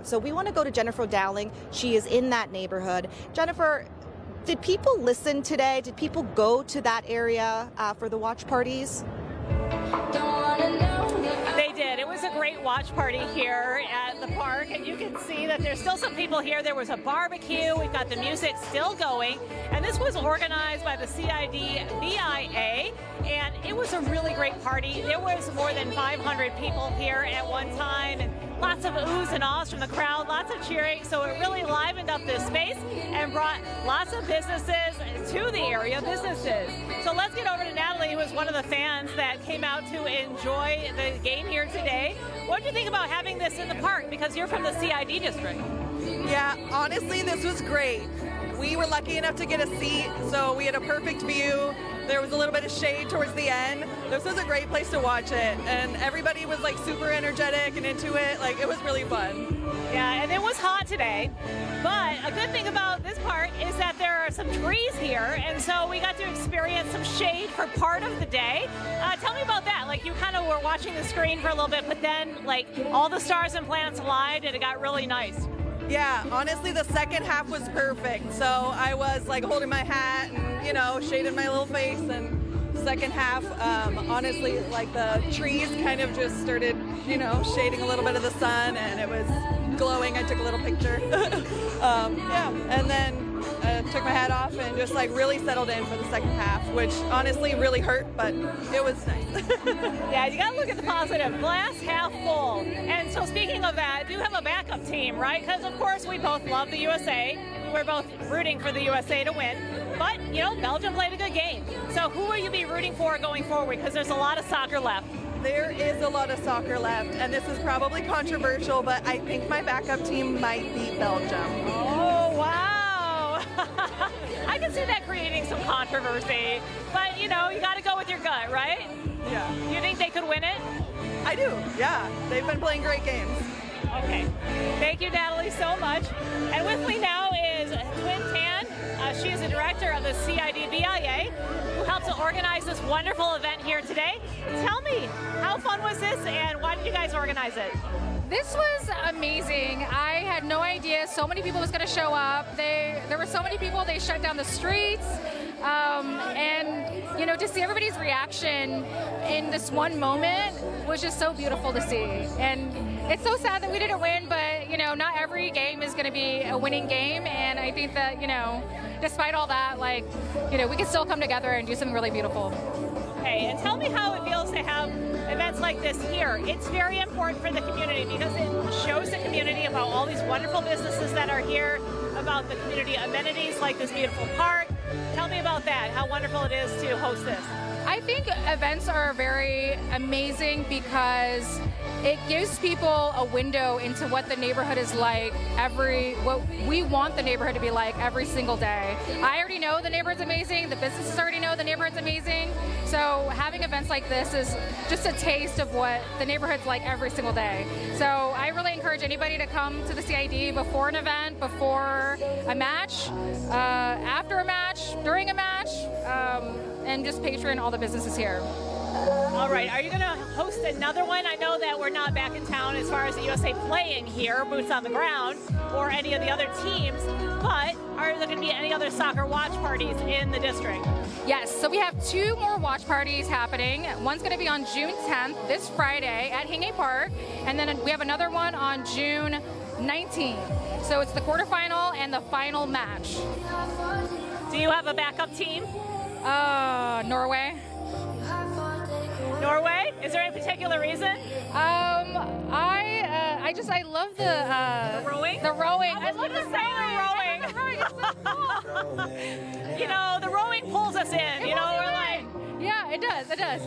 So we want to go to Jennifer Dowling. She is in that neighborhood. Jennifer, did people listen today? Did people go to that area for the watch parties? They did. It was a great watch party here at the park, and you can see that there's still some people here. There was a barbecue. We've got the music still going, and this was organized by the CID BIA, and it was a really great party. There was more than 500 people here at one time, and lots of oohs and ahs from the crowd, lots of cheering, so it really livened up this space and brought lots of businesses to the area, So let's get over to Natalie, who is one of the fans that came out to enjoy the game here today. What do you think about having this in the park? Because you're from the CID district. Yeah, honestly, this was great. We were lucky enough to get a seat, so we had a perfect view. There was a little bit of shade towards the end. This was a great place to watch it, and everybody was like super energetic and into it. Like, it was really fun. Yeah, and it was hot today, but a good thing about this park is that there are some trees here, and so we got to experience some shade for part of the day. Tell me about that. Like, you kind of were watching the screen for a little bit, but then like all the stars and planets aligned, and it got really nice. Yeah, honestly, the second half was perfect. So I was like holding my hat and, you know, shading my little face. And second half, honestly, like the trees kind of just started, you know, shading a little bit of the sun, and it was glowing. I took a little picture. Yeah, and then took my hat off and just like really settled in for the second half, which honestly really hurt, but it was nice. Yeah, you gotta look at the positive. Glass half full. And so speaking of that, do you have a backup team, right? Because of course we both love the USA. We're both rooting for the USA to win. But, you know, Belgium played a good game. So who will you be rooting for going forward? Because there's a lot of soccer left. There is a lot of soccer left, and this is probably controversial, but I think my backup team might beat Belgium. Oh, wow. I can see that creating some controversy, but you know, you got to go with your gut, right? Yeah. You think they could win it? I do, yeah. They've been playing great games. Okay. Thank you, Natalie, so much. And with me now is Twin Tan. She is the director of the CID BIA, who helped to organize this wonderful event here today. Tell me, how fun was this, and why did you guys organize it? This was amazing. I had no idea so many people was going to show up. There were so many people, they shut down the streets. And, you know, to see everybody's reaction in this one moment was just so beautiful to see. And it's so sad that we didn't win, but, you know, not every game is going to be a winning game. And I think that, you know, despite all that, like, you know, we can still come together and do something really beautiful. Okay, and tell me how it feels to have events like this here. It's very important for the community because it shows the community about all these wonderful businesses that are here, about the community amenities like this beautiful park. Tell me about that, how wonderful it is to host this. I think events are very amazing because it gives people a window into what the neighborhood is like what we want the neighborhood to be like every single day. I already know the neighborhood's amazing, the businesses already know the neighborhood's amazing, so having events like this is just a taste of what the neighborhood's like every single day. So I really encourage anybody to come to the CID before an event, before a match, after a match, during a match, and just patron all the businesses here. All right, are you going to host another one? I know that we're not back in town as far as the USA playing here, boots on the ground, or any of the other teams, but are there going to be any other soccer watch parties in the district? Yes, so we have 2 more watch parties happening. One's going to be on June 10th, this Friday at Hingham Park, and then we have another one on June 19th. So it's the quarterfinal and the final match. Do you have a backup team? Norway. Norway? Is there any particular reason? I love the rowing. The rowing. I love the rowing. The rowing. It's so cool. You know, the rowing pulls us in. You know, we're like. Yeah, it does. It does.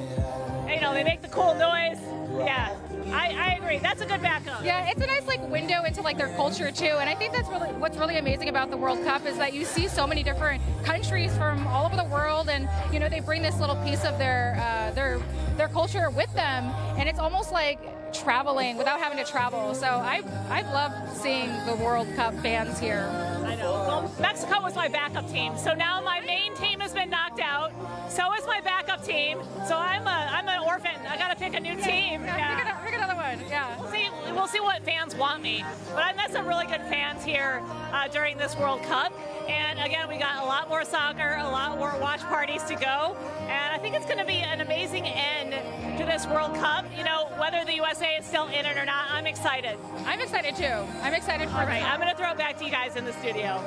You know, they make the cool noise. Yeah, I agree. That's a good backup. Yeah, it's a nice like window into like their culture too, and I think that's really what's really amazing about the World Cup is that you see so many different countries from all over the world, and you know they bring this little piece of their culture with them, and it's almost like traveling without having to travel. So I love seeing the World Cup fans here. I know. Well, Mexico was my backup team, so now my main team has been knocked out. So is my backup team. So I'm an orphan. I got to pick a new team. Yeah. Pick another one. Yeah. We'll see what fans want me. But I met some really good fans here during this World Cup. And again, we got a lot more soccer, a lot more watch parties to go. And I think it's going to be an amazing end to this World Cup. You know, whether the USA is still in it or not, I'm excited. I'm excited too. I'm excited for All right, I'm going to throw it back to you guys in the studio.